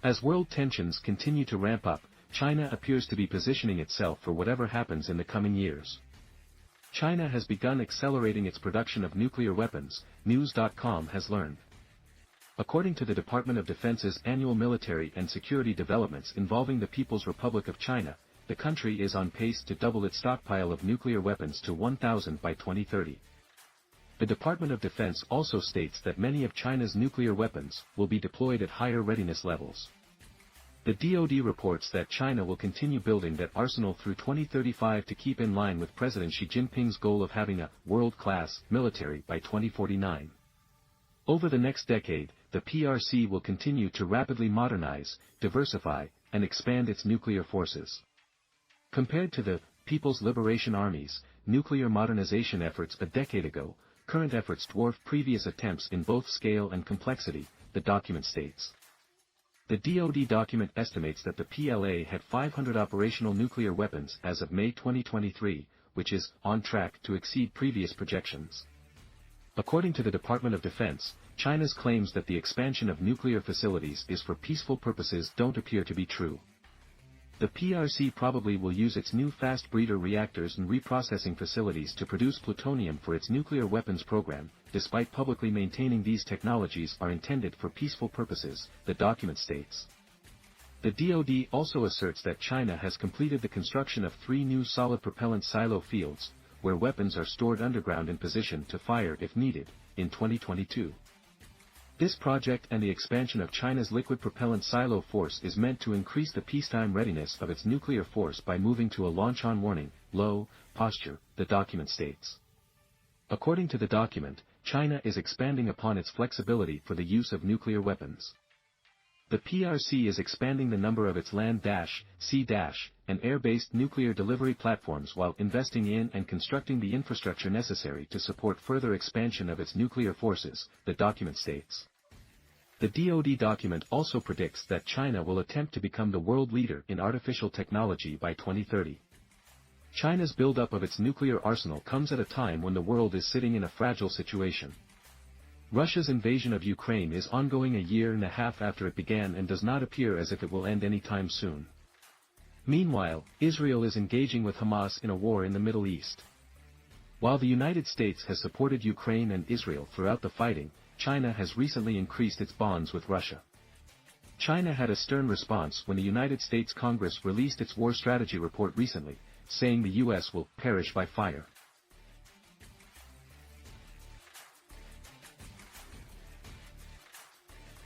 As world tensions continue to ramp up, China appears to be positioning itself for whatever happens in the coming years. China has begun accelerating its production of nuclear weapons, News.com has learned. According to the Department of Defense's annual military and security developments involving the People's Republic of China, the country is on pace to double its stockpile of nuclear weapons to 1,000 by 2030. The Department of Defense also states that many of China's nuclear weapons will be deployed at higher readiness levels. The DoD reports that China will continue building that arsenal through 2035 to keep in line with President Xi Jinping's goal of having a world-class military by 2049. Over the next decade, the PRC will continue to rapidly modernize, diversify, and expand its nuclear forces. Compared to the People's Liberation Army's nuclear modernization efforts a decade ago, current efforts dwarf previous attempts in both scale and complexity, the document states. The DoD document estimates that the PLA had 500 operational nuclear weapons as of May 2023, which is on track to exceed previous projections. According to the Department of Defense, China's claims that the expansion of nuclear facilities is for peaceful purposes don't appear to be true. The PRC probably will use its new fast breeder reactors and reprocessing facilities to produce plutonium for its nuclear weapons program, despite publicly maintaining these technologies are intended for peaceful purposes, the document states. The DoD also asserts that China has completed the construction of 3 new solid propellant silo fields, where weapons are stored underground in position to fire if needed, in 2022. This project and the expansion of China's liquid propellant silo force is meant to increase the peacetime readiness of its nuclear force by moving to a launch-on warning, low, posture, the document states. According to the document, China is expanding upon its flexibility for the use of nuclear weapons. The PRC is expanding the number of its land-sea- and air-based nuclear delivery platforms while investing in and constructing the infrastructure necessary to support further expansion of its nuclear forces, the document states. The DoD document also predicts that China will attempt to become the world leader in artificial technology by 2030. China's buildup of its nuclear arsenal comes at a time when the world is sitting in a fragile situation. Russia's invasion of Ukraine is ongoing a year and a half after it began and does not appear as if it will end anytime soon. Meanwhile, Israel is engaging with Hamas in a war in the Middle East. While the United States has supported Ukraine and Israel throughout the fighting, China has recently increased its bonds with Russia. China had a stern response when the United States Congress released its war strategy report recently, saying the U.S. will perish by fire.